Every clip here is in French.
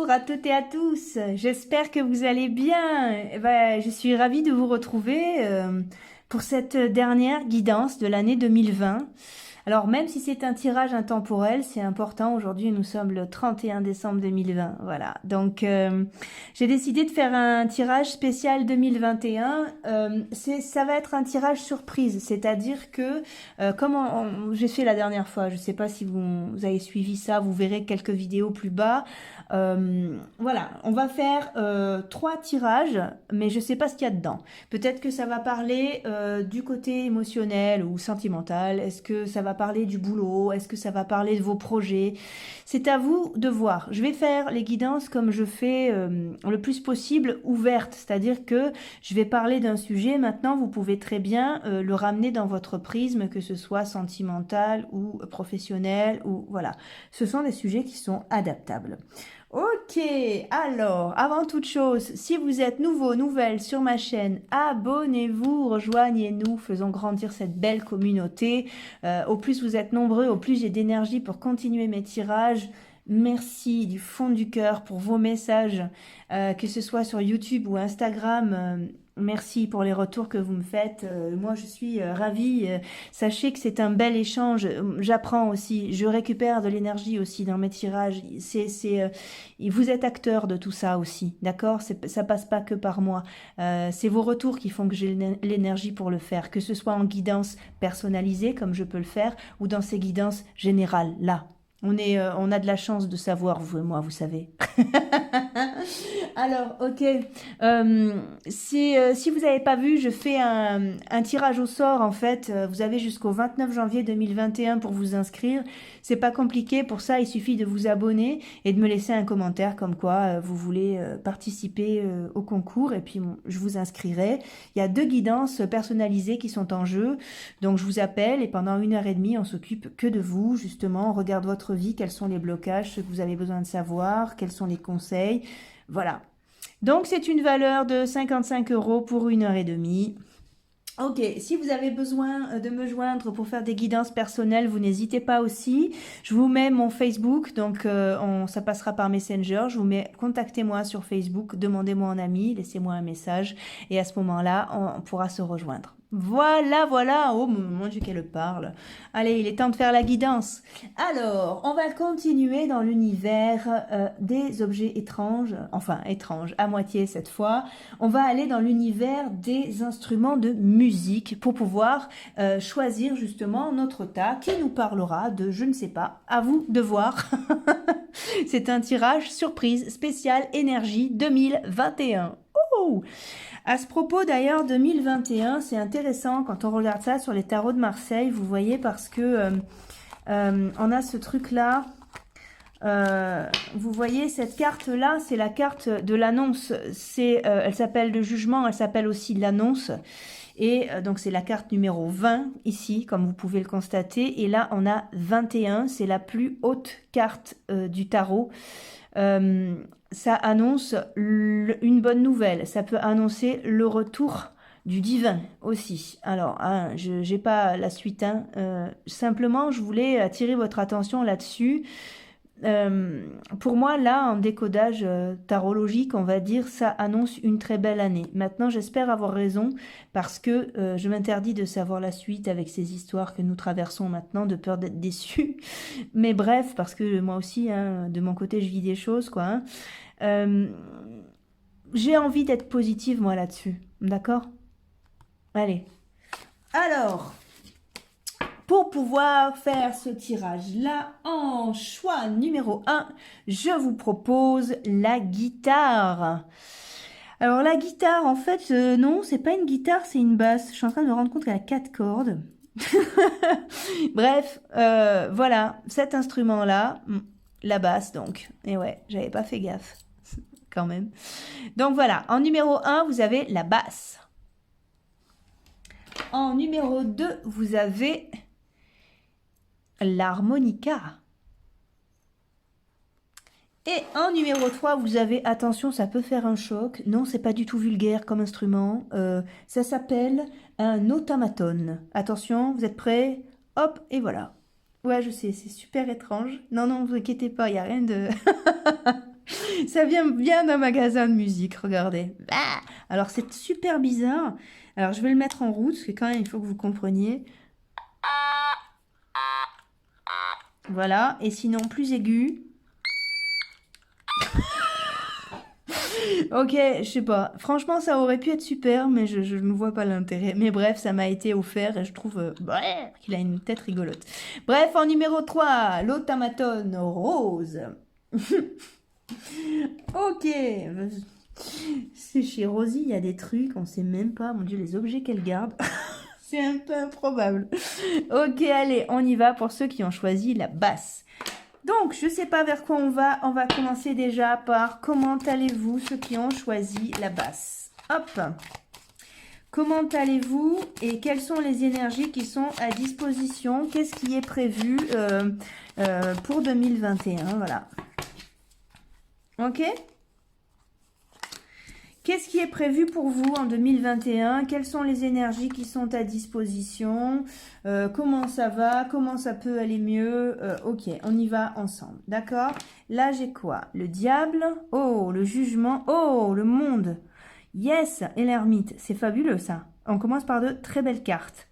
Bonjour à toutes et à tous, j'espère que vous allez bien. Je suis ravie de vous retrouver pour cette dernière guidance de l'année 2020. Alors même si c'est un tirage intemporel, c'est important. Aujourd'hui, nous sommes le 31 décembre 2020. Voilà. Donc, j'ai décidé de faire un tirage spécial 2021. Ça va être un tirage surprise. C'est-à-dire que, comme j'ai fait la dernière fois, je ne sais pas si vous avez suivi ça, vous verrez quelques vidéos plus bas. Voilà, on va faire 3 tirages, mais je ne sais pas ce qu'il y a dedans. Peut-être que ça va parler du côté émotionnel ou sentimental. Est-ce que ça va parler du boulot? Est-ce que ça va parler de vos projets? C'est à vous de voir. Je vais faire les guidances comme je fais le plus possible ouvertes. C'est-à-dire que je vais parler d'un sujet. Maintenant, vous pouvez très bien le ramener dans votre prisme, que ce soit sentimental ou professionnel. Ou voilà. Ce sont des sujets qui sont adaptables. Ok, alors, avant toute chose, si vous êtes nouveau, nouvelle sur ma chaîne, abonnez-vous, rejoignez-nous, faisons grandir cette belle communauté. Au plus vous êtes nombreux, au plus j'ai d'énergie pour continuer mes tirages. Merci du fond du cœur pour vos messages, que ce soit sur YouTube ou Instagram. Merci pour les retours que vous me faites. Moi, je suis ravie. Sachez que c'est un bel échange. J'apprends aussi. Je récupère de l'énergie aussi dans mes tirages. Vous êtes acteur de tout ça aussi, d'accord? Ça passe pas que par moi. C'est vos retours qui font que j'ai l'énergie pour le faire, que ce soit en guidance personnalisée, comme je peux le faire, ou dans ces guidances générales, là. On a de la chance de savoir, vous et moi, vous savez. Alors, ok. Si vous n'avez pas vu, je fais un tirage au sort, en fait. Vous avez jusqu'au 29 janvier 2021 pour vous inscrire. C'est pas compliqué. Pour ça, il suffit de vous abonner et de me laisser un commentaire comme quoi vous voulez participer au concours. Et puis, je vous inscrirai. Il y a 2 guidances personnalisées qui sont en jeu. Donc, je vous appelle et pendant 1h30, on s'occupe que de vous. Justement, on regarde votre vie, quels sont les blocages, ce que vous avez besoin de savoir, quels sont les conseils. Voilà. Donc, c'est une valeur de 55 € pour 1h30. Ok, si vous avez besoin de me joindre pour faire des guidances personnelles, vous n'hésitez pas aussi. Je vous mets mon Facebook, donc ça passera par Messenger. Je vous mets, contactez-moi sur Facebook, demandez-moi en ami, laissez-moi un message. Et à ce moment-là, on pourra se rejoindre. Voilà, voilà. Oh mon Dieu, qu'elle parle. Allez, il est temps de faire la guidance. Alors, on va continuer dans l'univers des objets étranges. Enfin, étranges, à moitié cette fois. On va aller dans l'univers des instruments de musique pour pouvoir choisir justement notre tas qui nous parlera de, je ne sais pas, à vous de voir. C'est un tirage surprise spécial énergie 2021. Oh! À ce propos d'ailleurs, 2021, c'est intéressant quand on regarde ça sur les tarots de Marseille, vous voyez, parce que on a ce truc-là. Vous voyez, cette carte-là, c'est la carte de l'annonce. Elle s'appelle le jugement, elle s'appelle aussi l'annonce. Et donc, c'est la carte numéro 20 ici, comme vous pouvez le constater. Et là, on a 21, c'est la plus haute carte du tarot. Ça annonce une bonne nouvelle. Ça peut annoncer le retour du divin aussi. Alors, hein, je n'ai pas la suite. Hein. Simplement, je voulais attirer votre attention là-dessus. Pour moi, là, en décodage tarologique, on va dire, ça annonce une très belle année. Maintenant, j'espère avoir raison parce que je m'interdis de savoir la suite avec ces histoires que nous traversons maintenant, de peur d'être déçue. Mais bref, parce que moi aussi, hein, de mon côté, je vis des choses, quoi. Hein. J'ai envie d'être positive, moi, là-dessus. D'accord? Allez. Alors... Pour pouvoir faire ce tirage-là, en choix numéro 1, je vous propose la guitare. Alors la guitare, en fait, non, c'est pas une guitare, c'est une basse. Je suis en train de me rendre compte qu'elle a 4 cordes. Bref, voilà, cet instrument-là, la basse donc. Et ouais, j'avais pas fait gaffe, quand même. Donc voilà, en numéro 1, vous avez la basse. En numéro 2, vous avez... l'harmonica. Et en numéro 3, vous avez, attention, ça peut faire un choc. Non, c'est pas du tout vulgaire comme instrument. Ça s'appelle un automaton. Attention, vous êtes prêts? Hop, et voilà. Ouais, je sais, c'est super étrange. Non, non, vous inquiétez pas, il n'y a rien de... Ça vient bien d'un magasin de musique, regardez. Ah, alors c'est super bizarre. Alors je vais le mettre en route, parce que quand même il faut que vous compreniez. Voilà, et sinon plus aigu. Ok, je sais pas. Franchement, ça aurait pu être super, mais je ne vois pas l'intérêt. Mais bref, ça m'a été offert et je trouve qu'il a une tête rigolote. Bref, en numéro 3, l'automatone rose. Ok. C'est chez Rosie, il y a des trucs, on sait même pas, mon Dieu, les objets qu'elle garde. C'est un peu improbable. Ok, allez, on y va pour ceux qui ont choisi la basse. Donc, je ne sais pas vers quoi on va. On va commencer déjà par comment allez-vous, ceux qui ont choisi la basse. Hop. Comment allez-vous et quelles sont les énergies qui sont à disposition? Qu'est-ce qui est prévu pour 2021? Voilà. Ok? Qu'est-ce qui est prévu pour vous en 2021? Quelles sont les énergies qui sont à disposition? Comment ça va? Comment ça peut aller mieux? Ok, on y va ensemble, d'accord? Là, j'ai quoi? Le diable. Oh, le jugement. Oh, le monde. Yes, et l'ermite. C'est fabuleux, ça. On commence par de très belles cartes.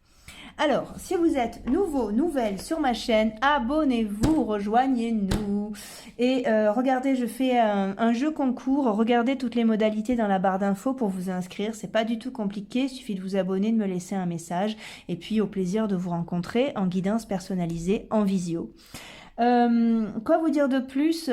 Alors, si vous êtes nouveau, nouvelle sur ma chaîne, abonnez-vous, rejoignez-nous. Et regardez, je fais un jeu concours. Regardez toutes les modalités dans la barre d'infos pour vous inscrire. C'est pas du tout compliqué. Il suffit de vous abonner, de me laisser un message. Et puis, au plaisir de vous rencontrer en guidance personnalisée en visio. Quoi vous dire de plus?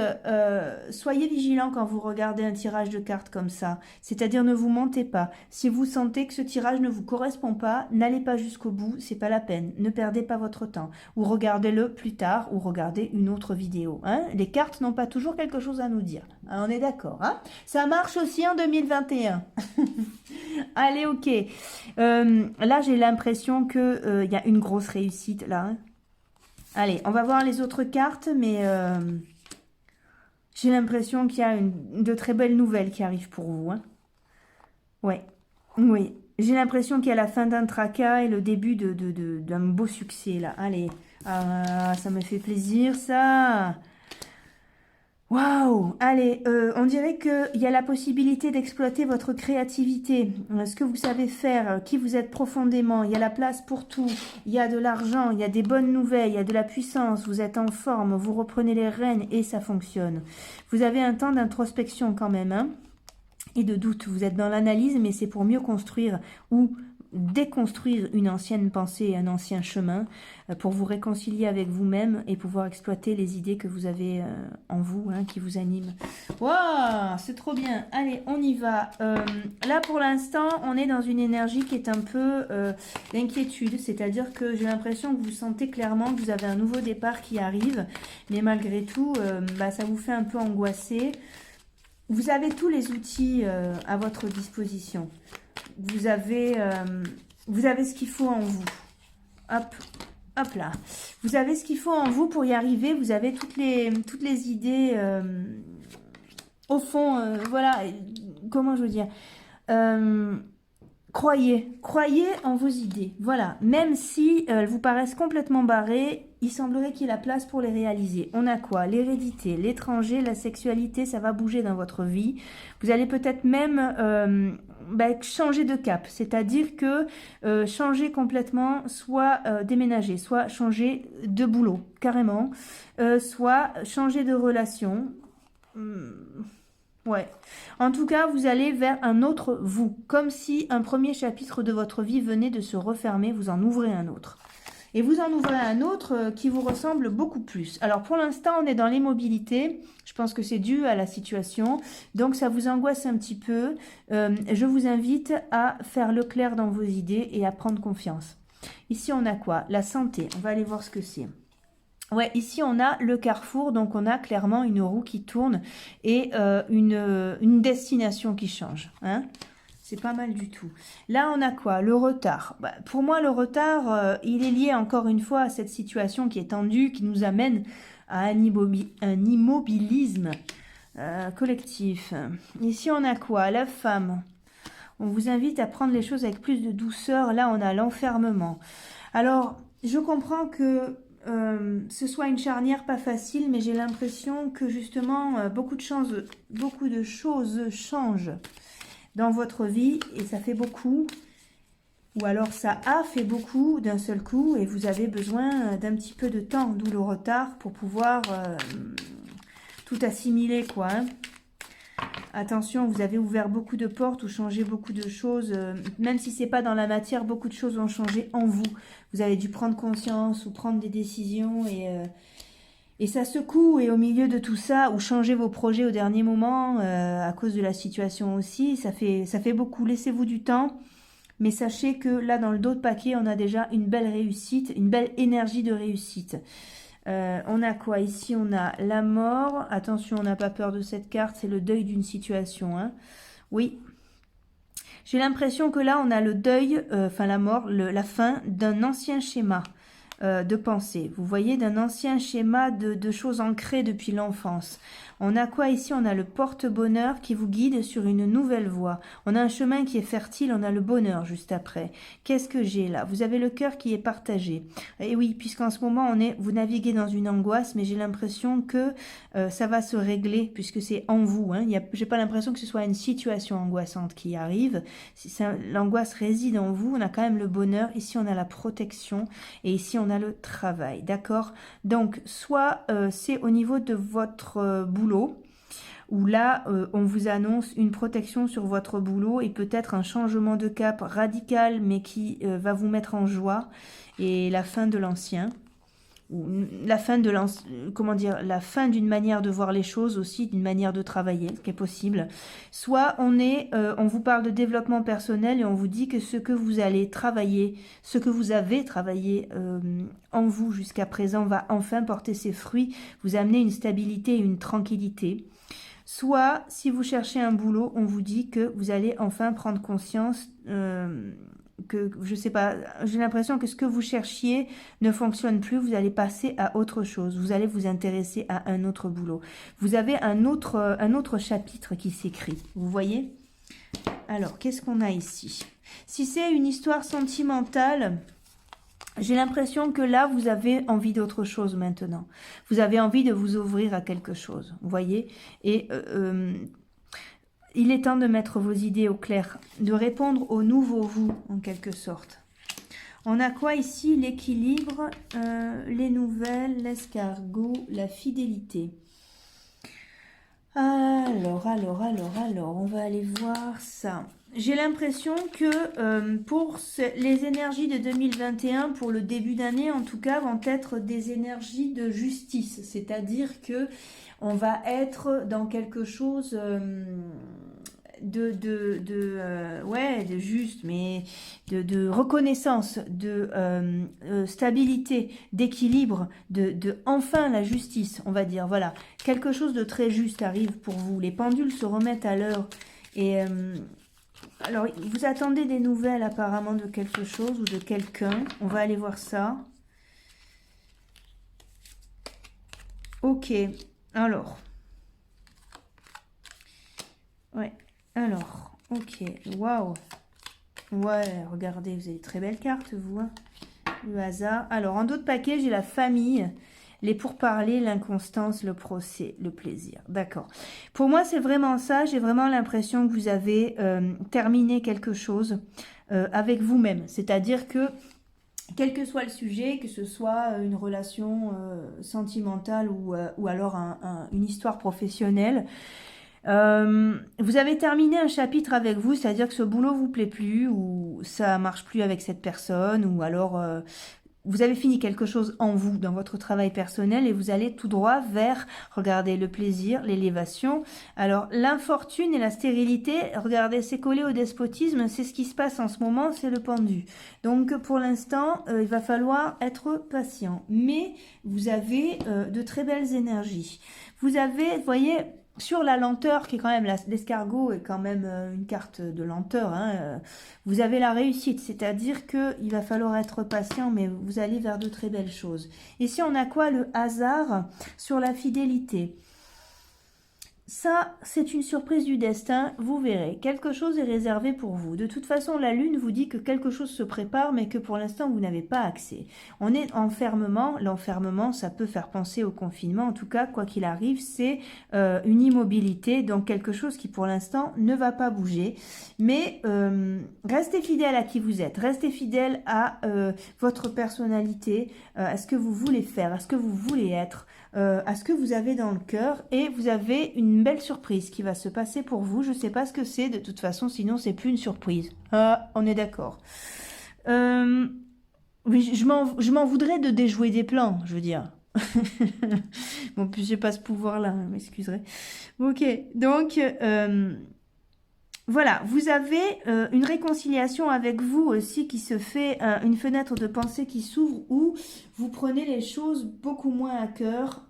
Soyez vigilant quand vous regardez un tirage de cartes comme ça. C'est-à-dire ne vous mentez pas. Si vous sentez que ce tirage ne vous correspond pas, n'allez pas jusqu'au bout, c'est pas la peine. Ne perdez pas votre temps. Ou regardez-le plus tard ou regardez une autre vidéo. Hein. Les cartes n'ont pas toujours quelque chose à nous dire. Hein, on est d'accord. Hein, ça marche aussi en 2021. Allez, ok. Là, j'ai l'impression que y a une grosse réussite là. Hein. Allez, on va voir les autres cartes, mais j'ai l'impression qu'il y a de très belles nouvelles qui arrivent pour vous. Hein. Ouais, oui. J'ai l'impression qu'il y a la fin d'un tracas et le début d'un beau succès, là. Allez, ça me fait plaisir, ça. Waouh! Allez, on dirait qu'il y a la possibilité d'exploiter votre créativité, ce que vous savez faire, qui vous êtes profondément. Il y a la place pour tout. Il y a de l'argent, il y a des bonnes nouvelles, il y a de la puissance. Vous êtes en forme, vous reprenez les rênes et ça fonctionne. Vous avez un temps d'introspection quand même, hein, et de doute. Vous êtes dans l'analyse, mais c'est pour mieux construire ou déconstruire une ancienne pensée, un ancien chemin, pour vous réconcilier avec vous-même et pouvoir exploiter les idées que vous avez en vous, hein, qui vous animent. Waouh, c'est trop bien. Allez, on y va. Là, pour l'instant, on est dans une énergie qui est un peu d'inquiétude, c'est-à-dire que j'ai l'impression que vous sentez clairement que vous avez un nouveau départ qui arrive, mais malgré tout, ça vous fait un peu angoisser. Vous avez tous les outils à votre disposition. Vous avez ce qu'il faut en vous. Hop, hop là. Vous avez ce qu'il faut en vous pour y arriver. Vous avez toutes les idées. Au fond, voilà. Comment je veux dire croyez en vos idées. Voilà. Même si elles vous paraissent complètement barrées, il semblerait qu'il y ait la place pour les réaliser. On a quoi? L'hérédité, l'étranger, la sexualité, ça va bouger dans votre vie. Vous allez peut-être même changer de cap. C'est-à-dire que changer complètement, soit déménager, soit changer de boulot, carrément, soit changer de relation. Ouais. En tout cas, vous allez vers un autre vous. Comme si un premier chapitre de votre vie venait de se refermer, vous en ouvrez un autre. Et vous en ouvrez un autre qui vous ressemble beaucoup plus. Alors pour l'instant, on est dans l'immobilité. Je pense que c'est dû à la situation. Donc ça vous angoisse un petit peu. Je vous invite à faire le clair dans vos idées et à prendre confiance. Ici, on a quoi? La santé. On va aller voir ce que c'est. Ouais, ici on a le carrefour, donc on a clairement une roue qui tourne et une destination qui change. Hein, c'est pas mal du tout. Là, on a quoi? Le retard. Pour moi, le retard, il est lié encore une fois à cette situation qui est tendue, qui nous amène à un immobilisme collectif. Ici, on a quoi? La femme. On vous invite à prendre les choses avec plus de douceur. Là, on a l'enfermement. Alors, je comprends que ce soit une charnière pas facile, mais j'ai l'impression que justement beaucoup de choses changent dans votre vie et ça fait beaucoup. Ou alors ça a fait beaucoup d'un seul coup et vous avez besoin d'un petit peu de temps, d'où le retard pour pouvoir tout assimiler quoi. Hein. Attention, vous avez ouvert beaucoup de portes ou changé beaucoup de choses. Même si c'est pas dans la matière, beaucoup de choses ont changé en vous. Vous avez dû prendre conscience ou prendre des décisions et ça secoue. Et au milieu de tout ça, ou changer vos projets au dernier moment à cause de la situation aussi, ça fait beaucoup. Laissez-vous du temps. Mais sachez que là, dans le dos de paquet, on a déjà une belle réussite, une belle énergie de réussite. On a quoi ici? On a la mort. Attention, on n'a pas peur de cette carte. C'est le deuil d'une situation. Hein. Oui. J'ai l'impression que là, on a le deuil, enfin la mort, la fin d'un ancien schéma de pensée. Vous voyez, d'un ancien schéma de choses ancrées depuis l'enfance. On a quoi ici? On a le porte-bonheur qui vous guide sur une nouvelle voie. On a un chemin qui est fertile, on a le bonheur juste après. Qu'est-ce que j'ai là? Vous avez le cœur qui est partagé. Et oui, puisqu'en ce moment, vous naviguez dans une angoisse, mais j'ai l'impression que ça va se régler, puisque c'est en vous. Hein. J'ai pas l'impression que ce soit une situation angoissante qui arrive. L'angoisse réside en vous. On a quand même le bonheur. Ici, on a la protection. Et ici, on a le travail. D'accord? Donc, soit c'est au niveau de votre boulot, où là, on vous annonce une protection sur votre boulot et peut-être un changement de cap radical, mais qui va vous mettre en joie, et la fin de l'ancien. La fin de comment dire, la fin d'une manière de voir les choses aussi, d'une manière de travailler, ce qui est possible. Soit on vous parle de développement personnel et on vous dit que ce que vous allez travailler, ce que vous avez travaillé en vous jusqu'à présent va enfin porter ses fruits, vous amener une stabilité et une tranquillité. Soit, si vous cherchez un boulot, on vous dit que vous allez enfin prendre conscience que, je sais pas, j'ai l'impression que ce que vous cherchiez ne fonctionne plus, vous allez passer à autre chose, vous allez vous intéresser à un autre boulot. Vous avez un autre chapitre qui s'écrit, vous voyez? Alors, qu'est-ce qu'on a ici? Si c'est une histoire sentimentale, j'ai l'impression que là, vous avez envie d'autre chose maintenant. Vous avez envie de vous ouvrir à quelque chose, vous voyez? Et il est temps de mettre vos idées au clair, de répondre au nouveau vous, en quelque sorte. On a quoi ici? L'équilibre, les nouvelles, l'escargot, la fidélité. Alors, on va aller voir ça. J'ai l'impression que pour les énergies de 2021, pour le début d'année en tout cas, vont être des énergies de justice. C'est-à-dire que on va être dans quelque chose de juste, mais de reconnaissance, de stabilité, d'équilibre, de enfin la justice, on va dire. Voilà, quelque chose de très juste arrive pour vous. Les pendules se remettent à l'heure. Et alors, vous attendez des nouvelles apparemment de quelque chose ou de quelqu'un. On va aller voir ça. Ok, alors. Ouais, alors, ok, waouh. Ouais, regardez, vous avez de très belles cartes, vous. Hein. Le hasard. Alors, en d'autres paquets, j'ai la famille, les pourparlers, l'inconstance, le procès, le plaisir. D'accord. Pour moi, c'est vraiment ça. J'ai vraiment l'impression que vous avez terminé quelque chose avec vous-même. C'est-à-dire que, quel que soit le sujet, que ce soit une relation sentimentale ou alors une histoire professionnelle, vous avez terminé un chapitre avec vous, c'est-à-dire que ce boulot vous plaît plus ou ça marche plus avec cette personne ou alors vous avez fini quelque chose en vous, dans votre travail personnel et vous allez tout droit vers, regardez, le plaisir, l'élévation. Alors, l'infortune et la stérilité, regardez, c'est collé au despotisme, c'est ce qui se passe en ce moment, c'est le pendu. Donc, pour l'instant, il va falloir être patient. Mais vous avez de très belles énergies. Vous avez, vous voyez... Sur la lenteur, qui est quand même, l'escargot est quand même une carte de lenteur, hein, vous avez la réussite, c'est-à-dire qu'il va falloir être patient, mais vous allez vers de très belles choses. Ici, on a quoi? Le hasard sur la fidélité. Ça, c'est une surprise du destin, vous verrez. Quelque chose est réservé pour vous. De toute façon, la Lune vous dit que quelque chose se prépare, mais que pour l'instant, vous n'avez pas accès. On est en enfermement. L'enfermement, ça peut faire penser au confinement. En tout cas, quoi qu'il arrive, c'est une immobilité, donc quelque chose qui, pour l'instant, ne va pas bouger. Mais restez fidèle à qui vous êtes. Restez fidèle à votre personnalité, à ce que vous voulez faire, à ce que vous voulez être. À ce que vous avez dans le cœur, et vous avez une belle surprise qui va se passer pour vous. Je ne sais pas ce que c'est de toute façon, sinon c'est plus une surprise. Ah, on est d'accord. Oui, je m'en voudrais de déjouer des plans, je veux dire. Bon, puis j'ai pas ce pouvoir-là, hein, m'excuserez. Ok, donc voilà, vous avez une réconciliation avec vous aussi qui se fait, une fenêtre de pensée qui s'ouvre où vous prenez les choses beaucoup moins à cœur,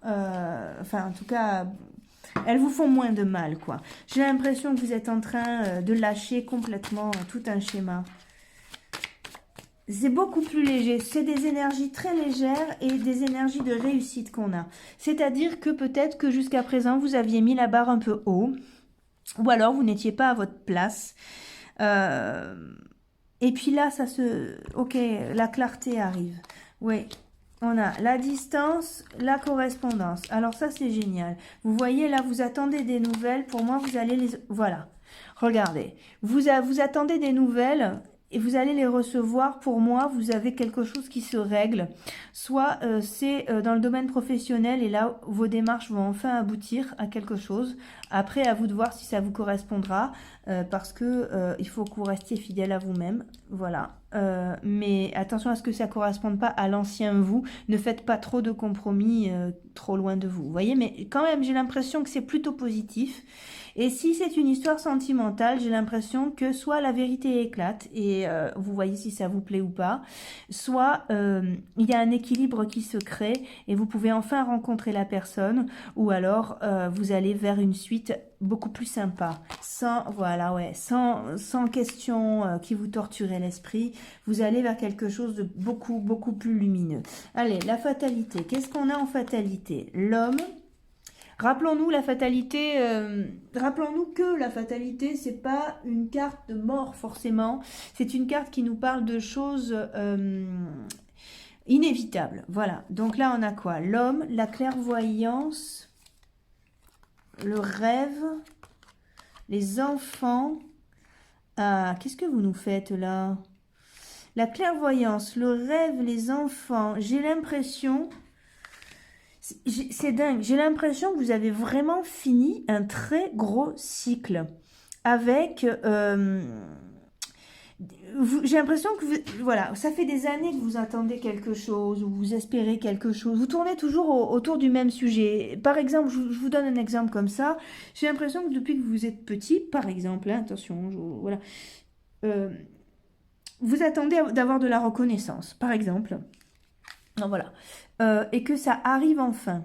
enfin en tout cas, elles vous font moins de mal, quoi. J'ai l'impression que vous êtes en train de lâcher complètement tout un schéma. C'est beaucoup plus léger, c'est des énergies très légères et des énergies de réussite qu'on a. C'est-à-dire que peut-être que jusqu'à présent, vous aviez mis la barre un peu haut, ou alors vous n'étiez pas à votre place. Et puis là, ça se... Ok, la clarté arrive. Oui, on a la distance, la correspondance. Alors ça, c'est génial. Vous voyez, là, vous attendez des nouvelles. Pour moi, vous allez les... Voilà, regardez. Vous attendez des nouvelles et vous allez les recevoir. Pour moi, vous avez quelque chose qui se règle. Soit c'est dans le domaine professionnel et là, vos démarches vont enfin aboutir à quelque chose. Après, à vous de voir si ça vous correspondra parce que il faut que vous restiez fidèle à vous-même. Voilà. Mais attention à ce que ça ne corresponde pas à l'ancien vous. Ne faites pas trop de compromis trop loin de vous. Vous voyez, mais quand même, j'ai l'impression que c'est plutôt positif. Et si c'est une histoire sentimentale, j'ai l'impression que soit la vérité éclate et vous voyez si ça vous plaît ou pas, soit il y a un équilibre qui se crée et vous pouvez enfin rencontrer la personne, ou alors vous allez vers une suite beaucoup plus sympa, voilà, ouais, sans questions qui vous torturaient l'esprit. Vous allez vers quelque chose de beaucoup, beaucoup plus lumineux. Allez, la fatalité. Qu'est-ce qu'on a en fatalité? L'homme. Rappelons-nous la fatalité, rappelons-nous que la fatalité, c'est pas une carte de mort forcément, c'est une carte qui nous parle de choses inévitables. Voilà, donc là on a quoi? L'homme, la clairvoyance, le rêve, les enfants. Ah, qu'est-ce que vous nous faites là? La clairvoyance, le rêve, les enfants, j'ai l'impression... C'est dingue, j'ai l'impression que vous avez vraiment fini un très gros cycle avec... j'ai l'impression que voilà, ça fait des années que vous attendez quelque chose, ou vous espérez quelque chose. Vous tournez toujours autour du même sujet. Par exemple, je vous donne un exemple comme ça. J'ai l'impression que depuis que vous êtes petit, par exemple, hein, attention, voilà, vous attendez d'avoir de la reconnaissance, par exemple. Non, voilà. Et que ça arrive enfin.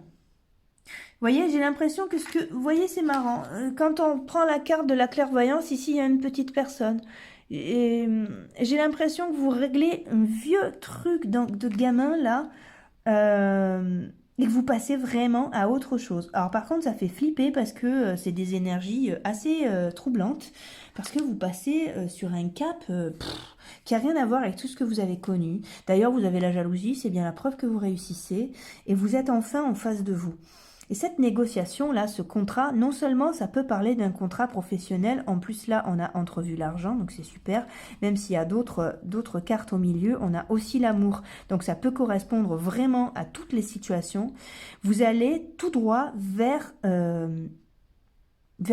Vous voyez, j'ai l'impression que vous voyez, c'est marrant. Quand on prend la carte de la clairvoyance, ici, il y a une petite personne. Et j'ai l'impression que vous réglez un vieux truc de gamin, là, et que vous passez vraiment à autre chose. Alors, par contre, ça fait flipper parce que c'est des énergies assez troublantes, parce que vous passez sur un cap qui n'a rien à voir avec tout ce que vous avez connu. D'ailleurs, vous avez la jalousie, c'est bien la preuve que vous réussissez, et vous êtes enfin en face de vous. Et cette négociation-là, ce contrat, non seulement ça peut parler d'un contrat professionnel, en plus là, on a entrevu l'argent, donc c'est super, même s'il y a d'autres cartes au milieu, on a aussi l'amour. Donc ça peut correspondre vraiment à toutes les situations. Vous allez tout droit vers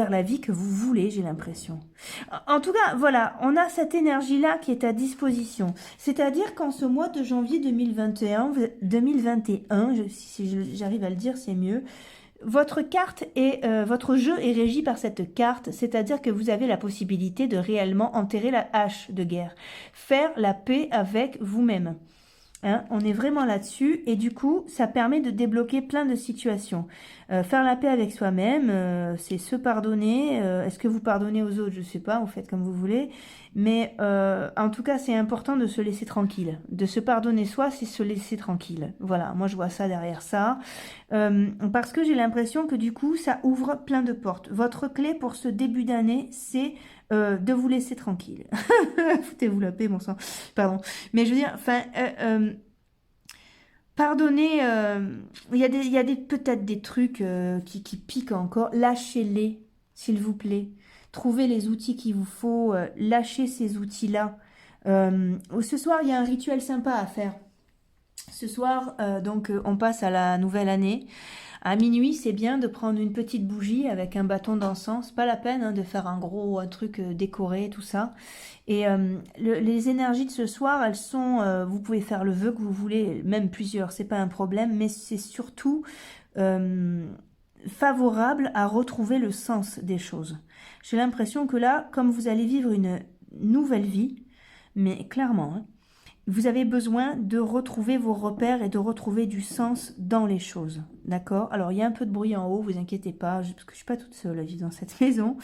la vie que vous voulez, j'ai l'impression. En tout cas, voilà, on a cette énergie-là qui est à disposition. C'est-à-dire qu'en ce mois de janvier 2021, si j'arrive à le dire, c'est mieux, votre carte votre jeu est régi par cette carte, c'est-à-dire que vous avez la possibilité de réellement enterrer la hache de guerre, faire la paix avec vous-même. Hein, on est vraiment là-dessus et du coup, ça permet de débloquer plein de situations. Faire la paix avec soi-même, c'est se pardonner. Est-ce que vous pardonnez aux autres? Je sais pas, vous faites comme vous voulez. Mais en tout cas, c'est important de se laisser tranquille. De se pardonner soi, c'est se laisser tranquille. Voilà, moi je vois ça derrière ça. Parce que j'ai l'impression que du coup, ça ouvre plein de portes. Votre clé pour ce début d'année, c'est de vous laisser tranquille. Foutez-vous la paix, mon sang. Pardon. Mais je veux dire, enfin, pardonnez, il y a peut-être des trucs qui piquent encore. Lâchez-les, s'il vous plaît. Trouvez les outils qu'il vous faut. Lâchez ces outils-là. Ce soir, il y a un rituel sympa à faire. Ce soir, on passe à la nouvelle année. À minuit, c'est bien de prendre une petite bougie avec un bâton d'encens. Pas la peine de faire un truc décoré, tout ça. Et les énergies de ce soir, elles sont, vous pouvez faire le vœu que vous voulez, même plusieurs, c'est pas un problème, mais c'est surtout favorable à retrouver le sens des choses. J'ai l'impression que là, comme vous allez vivre une nouvelle vie, mais clairement, vous avez besoin de retrouver vos repères et de retrouver du sens dans les choses. D'accord? Alors, il y a un peu de bruit en haut, vous inquiétez pas, parce que je ne suis pas toute seule à vivre dans cette maison.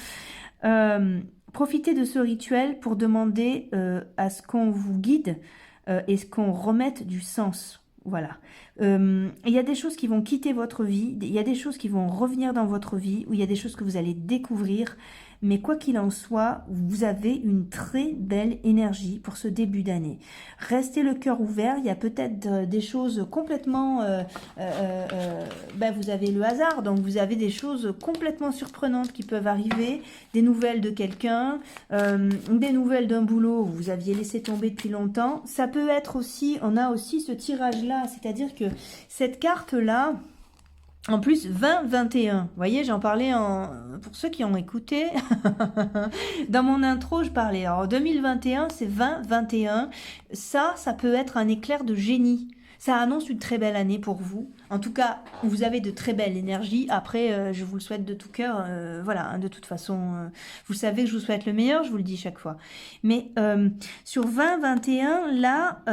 Profitez de ce rituel pour demander à ce qu'on vous guide et ce qu'on remette du sens. Voilà. Il y a des choses qui vont quitter votre vie, il y a des choses qui vont revenir dans votre vie, ou il y a des choses que vous allez découvrir. Mais quoi qu'il en soit, vous avez une très belle énergie pour ce début d'année. Restez le cœur ouvert, il y a peut-être des choses complètement... vous avez le hasard, donc vous avez des choses complètement surprenantes qui peuvent arriver, des nouvelles de quelqu'un, des nouvelles d'un boulot où vous aviez laissé tomber depuis longtemps. Ça peut être aussi, on a aussi ce tirage-là, c'est-à-dire que cette carte-là... En plus, 20-21. Vous voyez, j'en parlais pour ceux qui ont écouté. Dans mon intro, je parlais. Alors, 2021, c'est 20-21. Ça peut être un éclair de génie. Ça annonce une très belle année pour vous. En tout cas, vous avez de très belles énergies. Après, je vous le souhaite de tout cœur. Voilà, de toute façon, vous savez que je vous souhaite le meilleur, je vous le dis chaque fois. Mais sur 20-21, là...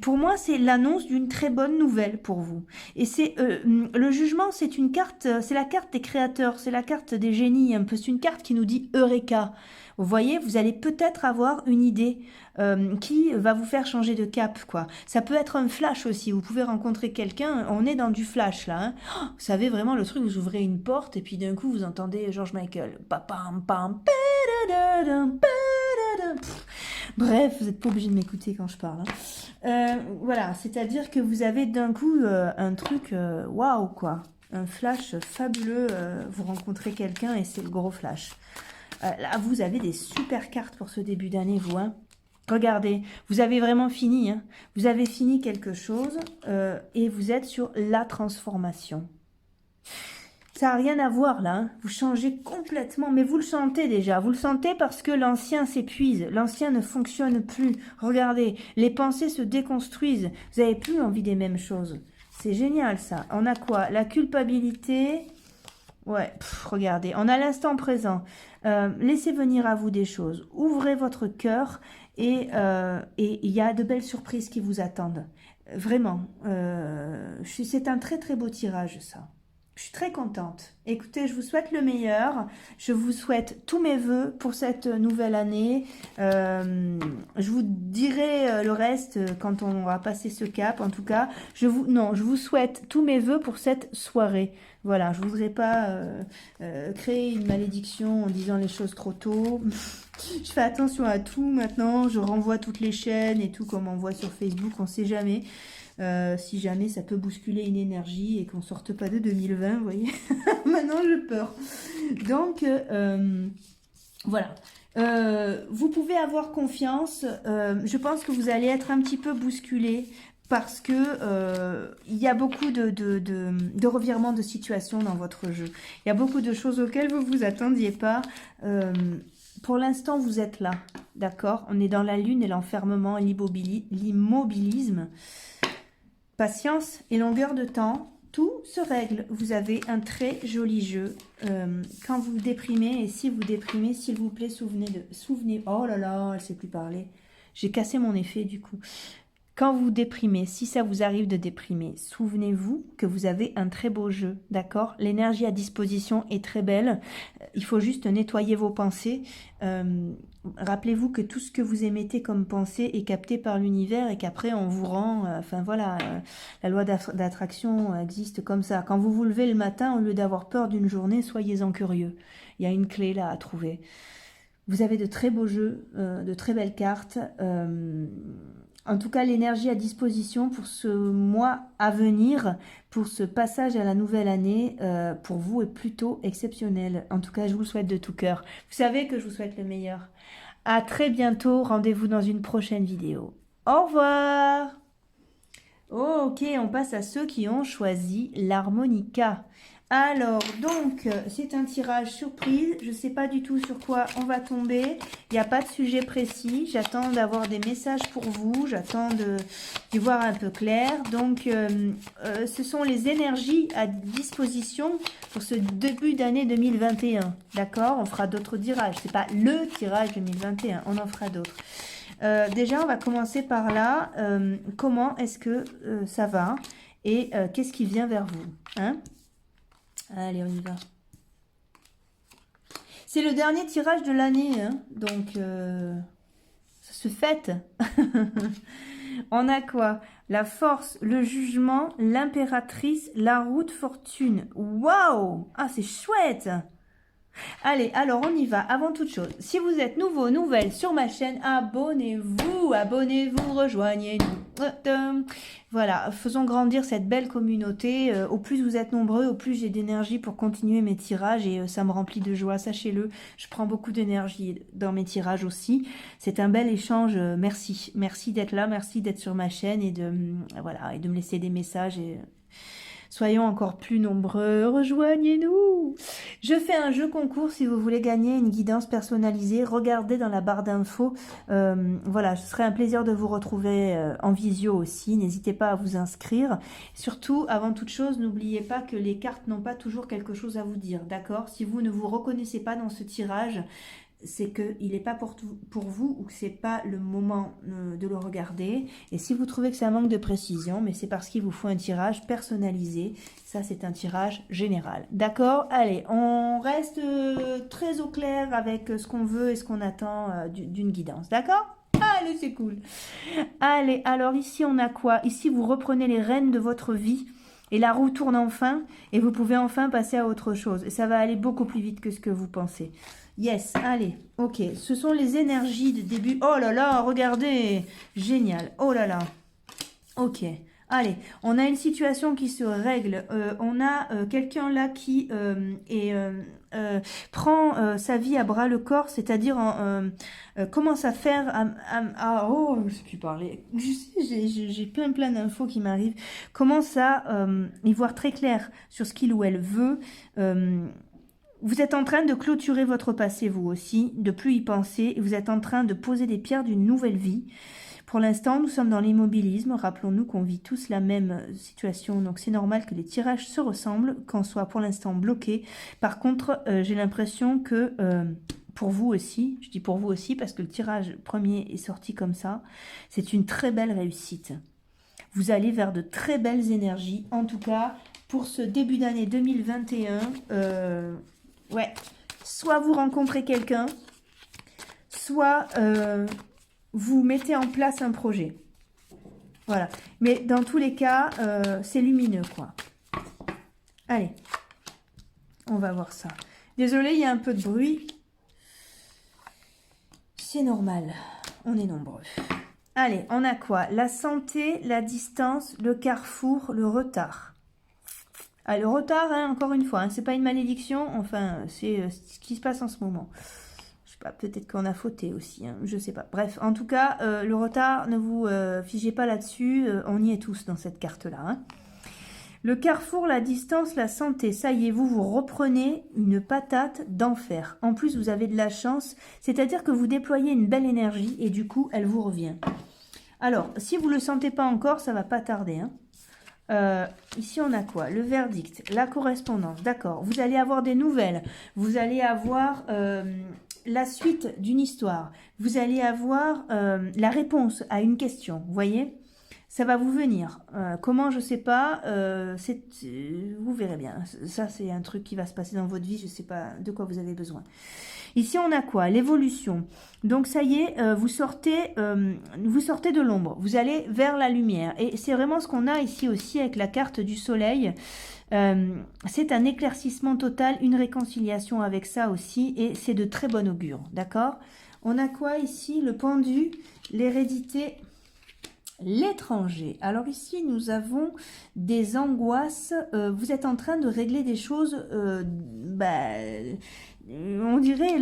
pour moi, c'est l'annonce d'une très bonne nouvelle pour vous. Et c'est le jugement, c'est une carte, c'est la carte des créateurs, c'est la carte des génies, un peu. C'est une carte qui nous dit Eureka. Vous voyez, vous allez peut-être avoir une idée qui va vous faire changer de cap, quoi. Ça peut être un flash aussi. Vous pouvez rencontrer quelqu'un. On est dans du flash là. Hein. Oh, vous savez vraiment le truc. Vous ouvrez une porte et puis d'un coup vous entendez George Michael. Pam pam. Bref, vous n'êtes pas obligé de m'écouter quand je parle. Voilà, c'est-à-dire que vous avez d'un coup un truc, waouh quoi, un flash fabuleux, vous rencontrez quelqu'un et c'est le gros flash. Là, vous avez des super cartes pour ce début d'année, vous. Hein. Regardez, vous avez vraiment fini. Hein. Vous avez fini quelque chose et vous êtes sur la transformation. Ça n'a rien à voir là, hein. Vous changez complètement, mais vous le sentez déjà, vous le sentez parce que l'ancien s'épuise, l'ancien ne fonctionne plus. Regardez, les pensées se déconstruisent, vous n'avez plus envie des mêmes choses. C'est génial ça. On a quoi? La culpabilité. Ouais, regardez, on a l'instant présent. Laissez venir à vous des choses, ouvrez votre cœur et il y a de belles surprises qui vous attendent. Vraiment, c'est un très très beau tirage ça. Je suis très contente. Écoutez, je vous souhaite le meilleur. Je vous souhaite tous mes vœux pour cette nouvelle année. Je vous dirai le reste quand on aura passé ce cap. En tout cas, je vous souhaite tous mes vœux pour cette soirée. Voilà, je ne voudrais pas créer une malédiction en disant les choses trop tôt. Je fais attention à tout maintenant. Je renvoie toutes les chaînes et tout comme on voit sur Facebook. On ne sait jamais. Si jamais ça peut bousculer une énergie et qu'on sorte pas de 2020, vous voyez. Maintenant, j'ai peur. Donc, voilà. Vous pouvez avoir confiance. Je pense que vous allez être un petit peu bousculé parce que il y a beaucoup de revirements de situation dans votre jeu. Il y a beaucoup de choses auxquelles vous vous attendiez pas. Pour l'instant, vous êtes là, d'accord? On est dans la lune et l'enfermement et l'immobilisme. Patience et longueur de temps, tout se règle. Vous avez un très joli jeu. Quand vous déprimez, et si vous déprimez, s'il vous plaît, souvenez... Oh là là, elle ne sait plus parler. J'ai cassé mon effet du coup. Quand vous déprimez, si ça vous arrive de déprimer, souvenez-vous que vous avez un très beau jeu, d'accord? L'énergie à disposition est très belle. Il faut juste nettoyer vos pensées. Rappelez-vous que tout ce que vous émettez comme pensée est capté par l'univers et qu'après on vous rend... enfin voilà, la loi d'attraction existe comme ça. Quand vous vous levez le matin, au lieu d'avoir peur d'une journée, soyez-en curieux. Il y a une clé là à trouver. Vous avez de très beaux jeux, de très belles cartes. En tout cas, l'énergie à disposition pour ce mois à venir, pour ce passage à la nouvelle année, pour vous est plutôt exceptionnelle. En tout cas, je vous le souhaite de tout cœur. Vous savez que je vous souhaite le meilleur. À très bientôt. Rendez-vous dans une prochaine vidéo. Au revoir. Oh, ok, on passe à ceux qui ont choisi l'harmonica. Alors, donc, c'est un tirage surprise. Je ne sais pas du tout sur quoi on va tomber. Il n'y a pas de sujet précis. J'attends d'avoir des messages pour vous. J'attends d'y voir un peu clair. Donc, ce sont les énergies à disposition pour ce début d'année 2021. D'accord? On fera d'autres tirages. Ce n'est pas le tirage 2021. On en fera d'autres. Déjà, on va commencer par là. Comment est-ce que ça va? Et qu'est-ce qui vient vers vous? Hein? Allez, on y va. C'est le dernier tirage de l'année, hein, donc ça se fête. On a quoi? La force, le jugement, l'impératrice, la roue de fortune. Waouh! Ah, c'est chouette! Allez, alors on y va. Avant toute chose, si vous êtes nouveau, nouvelle sur ma chaîne, abonnez-vous, rejoignez-nous. Voilà, faisons grandir cette belle communauté. Au plus vous êtes nombreux, au plus j'ai d'énergie pour continuer mes tirages et ça me remplit de joie, sachez-le. Je prends beaucoup d'énergie dans mes tirages aussi. C'est un bel échange, merci. Merci d'être là, merci d'être sur ma chaîne et voilà, et de me laisser des messages et... Soyons encore plus nombreux, rejoignez-nous. Je fais un jeu concours si vous voulez gagner une guidance personnalisée. Regardez dans la barre d'infos. Voilà, ce serait un plaisir de vous retrouver en visio aussi. N'hésitez pas à vous inscrire. Surtout, avant toute chose, n'oubliez pas que les cartes n'ont pas toujours quelque chose à vous dire. D'accord? Si vous ne vous reconnaissez pas dans ce tirage, c'est qu'il n'est pas pour vous ou que ce n'est pas le moment de le regarder. Et si vous trouvez que ça manque de précision, mais c'est parce qu'il vous faut un tirage personnalisé. Ça, c'est un tirage général. D'accord? Allez, on reste très au clair avec ce qu'on veut et ce qu'on attend d'une guidance. D'accord? Allez, c'est cool. Allez, alors ici, on a quoi? Ici, vous reprenez les rênes de votre vie. Et la roue tourne enfin et vous pouvez enfin passer à autre chose. Et ça va aller beaucoup plus vite que ce que vous pensez. Yes, allez, ok. Ce sont les énergies de début. Oh là là, regardez. Génial. Oh là là. Ok. Allez, on a une situation qui se règle. On a quelqu'un là qui prend sa vie à bras le corps, c'est-à-dire commence à faire... oh, je ne sais plus parler. J'ai plein d'infos qui m'arrivent. Commence à y voir très clair sur ce qu'il ou elle veut. Vous êtes en train de clôturer votre passé, vous aussi, de plus y penser. Et vous êtes en train de poser des pierres d'une nouvelle vie. Pour l'instant, nous sommes dans l'immobilisme. Rappelons-nous qu'on vit tous la même situation. Donc, c'est normal que les tirages se ressemblent, qu'on soit pour l'instant bloqué. Par contre, j'ai l'impression que pour vous aussi, je dis pour vous aussi parce que le tirage premier est sorti comme ça, c'est une très belle réussite. Vous allez vers de très belles énergies. En tout cas, pour ce début d'année 2021, ouais, soit vous rencontrez quelqu'un, soit vous mettez en place un projet. Voilà. Mais dans tous les cas, c'est lumineux, quoi. Allez, on va voir ça. Désolée, il y a un peu de bruit. C'est normal. On est nombreux. Allez, on a quoi? La santé, la distance, le carrefour, le retard. Ah, le retard, hein, encore une fois, hein, c'est pas une malédiction, enfin, c'est ce qui se passe en ce moment. Je sais pas, peut-être qu'on a fauté aussi, hein, je sais pas. Bref, en tout cas, le retard, ne vous figez pas là-dessus, on y est tous dans cette carte-là. Hein. Le carrefour, la distance, la santé, ça y est, vous reprenez une patate d'enfer. En plus, vous avez de la chance, c'est-à-dire que vous déployez une belle énergie et du coup, elle vous revient. Alors, si vous ne le sentez pas encore, ça va pas tarder, hein. Ici on a quoi? Le verdict, la correspondance, d'accord. Vous allez avoir des nouvelles, vous allez avoir la suite d'une histoire, vous allez avoir la réponse à une question, vous voyez? Ça va vous venir. Comment, je sais pas. Vous verrez bien. Ça, c'est un truc qui va se passer dans votre vie. Je sais pas de quoi vous avez besoin. Ici, on a quoi? L'évolution. Donc, ça y est, vous sortez de l'ombre. Vous allez vers la lumière. Et c'est vraiment ce qu'on a ici aussi avec la carte du soleil. C'est un éclaircissement total, une réconciliation avec ça aussi. Et c'est de très bon augure. D'accord? On a quoi ici? Le pendu, l'hérédité, l'étranger. Alors ici, nous avons des angoisses. Vous êtes en train de régler des choses, on dirait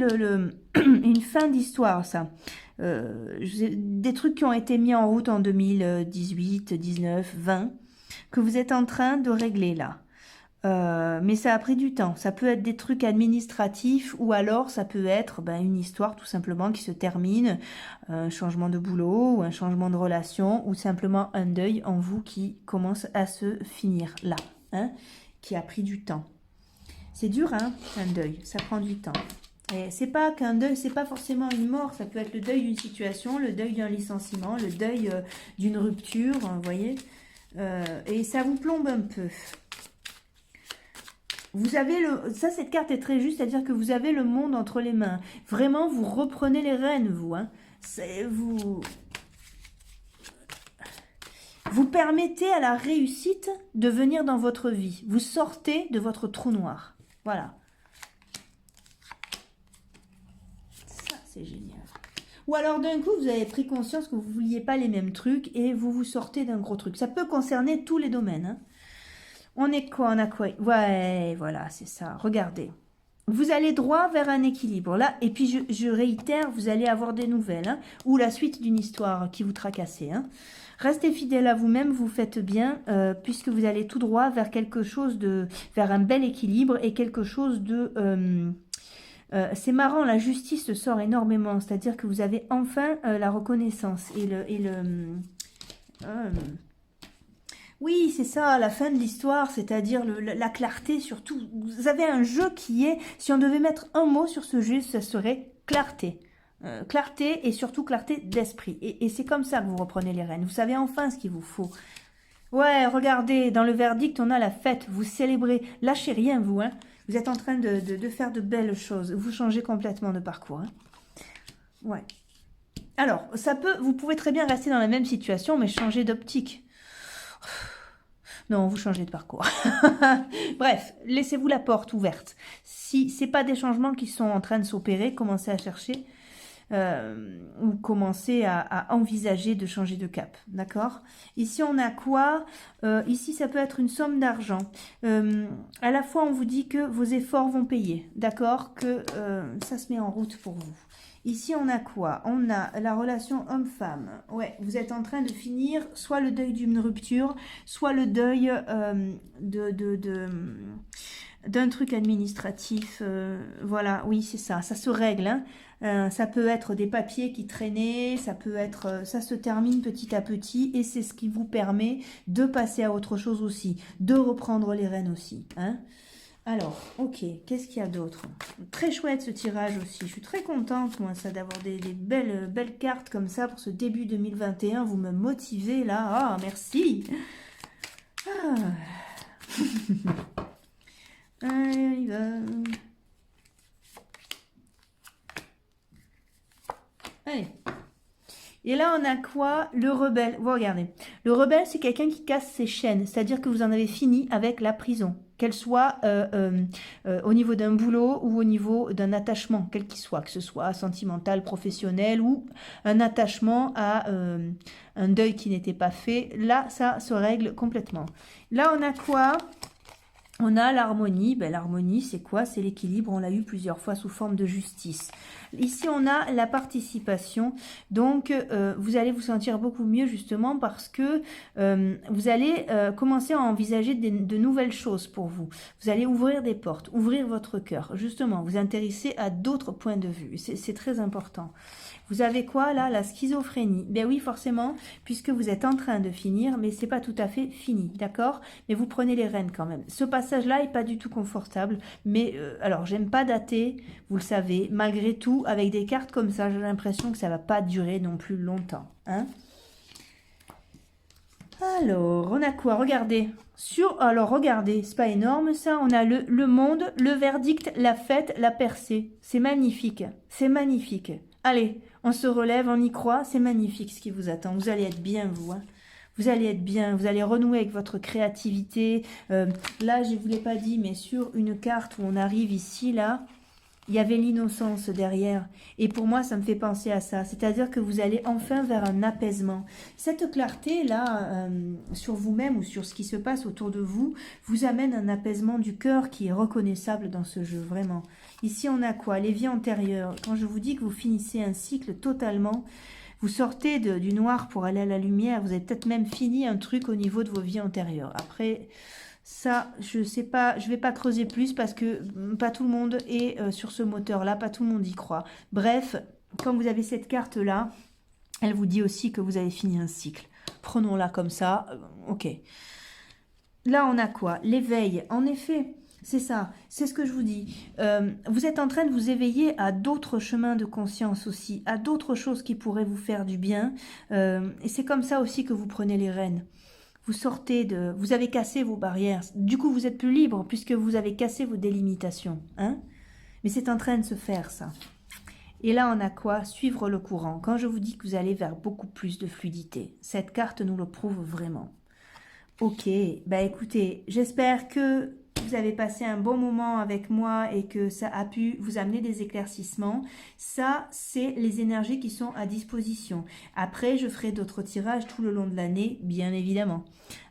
une fin d'histoire, ça. Des trucs qui ont été mis en route en 2018, 19, 20, que vous êtes en train de régler là. Mais ça a pris du temps. Ça peut être des trucs administratifs ou alors ça peut être une histoire tout simplement qui se termine, un changement de boulot ou un changement de relation ou simplement un deuil en vous qui commence à se finir là, hein, qui a pris du temps. C'est dur, hein, un deuil, ça prend du temps. Et c'est pas qu'un deuil, c'est pas forcément une mort, ça peut être le deuil d'une situation, le deuil d'un licenciement, le deuil d'une rupture, vous voyez, et ça vous plombe un peu. Vous avez cette carte est très juste, c'est-à-dire que vous avez le monde entre les mains. Vraiment, vous reprenez les rênes, vous. Hein. Vous permettez à la réussite de venir dans votre vie. Vous sortez de votre trou noir. Voilà. Ça, c'est génial. Ou alors d'un coup, vous avez pris conscience que vous ne vouliez pas les mêmes trucs et vous vous sortez d'un gros truc. Ça peut concerner tous les domaines, hein. On est quoi? On a quoi? Ouais, voilà, c'est ça. Regardez. Vous allez droit vers un équilibre, là. Et puis, je réitère, vous allez avoir des nouvelles, hein, ou la suite d'une histoire qui vous tracassait. Hein. Restez fidèle à vous-même, vous faites bien, puisque vous allez tout droit vers quelque chose vers un bel équilibre et quelque chose de... c'est marrant, la justice sort énormément, c'est-à-dire que vous avez enfin la reconnaissance oui, c'est ça, la fin de l'histoire, c'est-à-dire la clarté surtout. Vous avez un jeu qui est, si on devait mettre un mot sur ce jeu, ça serait clarté. Clarté et surtout clarté d'esprit. Et c'est comme ça que vous reprenez les rênes. Vous savez enfin ce qu'il vous faut. Ouais, regardez, dans le verdict, on a la fête. Vous célébrez. Lâchez rien, vous. Hein. Vous êtes en train de faire de belles choses. Vous changez complètement de parcours. Hein. Ouais. Alors, vous pouvez très bien rester dans la même situation, mais changer d'optique. Non, vous changez de parcours. Bref, laissez-vous la porte ouverte. Si ce n'est pas des changements qui sont en train de s'opérer, commencez à chercher ou commencez à envisager de changer de cap. D'accord? Ici, on a quoi? Ici, ça peut être une somme d'argent. À la fois, on vous dit que vos efforts vont payer. D'accord? Que ça se met en route pour vous. Ici, on a quoi? On a la relation homme-femme. Ouais, vous êtes en train de finir soit le deuil d'une rupture, soit le deuil d'un truc administratif. Voilà, oui, c'est ça. Ça se règle. Hein. Ça peut être des papiers qui traînaient, ça peut être... ça se termine petit à petit et c'est ce qui vous permet de passer à autre chose aussi, de reprendre les rênes aussi. Hein. Alors, ok, qu'est-ce qu'il y a d'autre? Très chouette ce tirage aussi. Je suis très contente, moi, ça, d'avoir des belles cartes comme ça pour ce début 2021. Vous me motivez là. Ah, merci. Ah. Allez, va. Allez. Et là, on a quoi? Le rebelle. Vous regardez. Le rebelle, c'est quelqu'un qui casse ses chaînes. C'est-à-dire que vous en avez fini avec la prison. Qu'elle soit au niveau d'un boulot ou au niveau d'un attachement, quel qu'il soit. Que ce soit sentimental, professionnel ou un attachement à un deuil qui n'était pas fait. Là, ça se règle complètement. Là, on a quoi? On a l'harmonie. Ben, l'harmonie, c'est quoi? C'est l'équilibre. On l'a eu plusieurs fois sous forme de justice. Ici, on a la participation. Donc, vous allez vous sentir beaucoup mieux justement parce que vous allez commencer à envisager de nouvelles choses pour vous. Vous allez ouvrir des portes, ouvrir votre cœur. Justement, vous intéresser à d'autres points de vue. C'est très important. Vous avez quoi là? La schizophrénie. Ben oui, forcément, puisque vous êtes en train de finir, mais c'est pas tout à fait fini, d'accord? Mais vous prenez les rênes quand même. Ce passage-là est pas du tout confortable, mais alors j'aime pas dater, vous le savez. Malgré tout, avec des cartes comme ça, j'ai l'impression que ça va pas durer non plus longtemps, hein? Alors, on a quoi? Regardez. Alors, regardez, c'est pas énorme ça. On a le monde, le verdict, la fête, la percée. C'est magnifique. C'est magnifique. Allez, on se relève, on y croit. C'est magnifique ce qui vous attend. Vous allez être bien, vous. Hein. Vous allez être bien. Vous allez renouer avec votre créativité. Là, je ne vous l'ai pas dit, mais sur une carte où on arrive ici, là, il y avait l'innocence derrière. Et pour moi, ça me fait penser à ça. C'est-à-dire que vous allez enfin vers un apaisement. Cette clarté-là, sur vous-même ou sur ce qui se passe autour de vous, vous amène un apaisement du cœur qui est reconnaissable dans ce jeu, vraiment. Ici, on a quoi? Les vies antérieures. Quand je vous dis que vous finissez un cycle totalement, vous sortez du noir pour aller à la lumière, vous avez peut-être même fini un truc au niveau de vos vies antérieures. Après... ça, je sais pas, je vais pas creuser plus parce que pas tout le monde est sur ce moteur-là, pas tout le monde y croit. Bref, quand vous avez cette carte-là, elle vous dit aussi que vous avez fini un cycle. Prenons-la comme ça, ok. Là, on a quoi? L'éveil, en effet, c'est ça, c'est ce que je vous dis. Vous êtes en train de vous éveiller à d'autres chemins de conscience aussi, à d'autres choses qui pourraient vous faire du bien. Et c'est comme ça aussi que vous prenez les rênes. Vous sortez vous avez cassé vos barrières. Du coup, vous êtes plus libre puisque vous avez cassé vos délimitations. Hein? Mais c'est en train de se faire, ça. Et là, on a quoi? Suivre le courant. Quand je vous dis que vous allez vers beaucoup plus de fluidité, cette carte nous le prouve vraiment. Ok, bah écoutez, j'espère que vous avez passé un bon moment avec moi et que ça a pu vous amener des éclaircissements. Ça, c'est les énergies qui sont à disposition. Après, je ferai d'autres tirages tout le long de l'année, bien évidemment.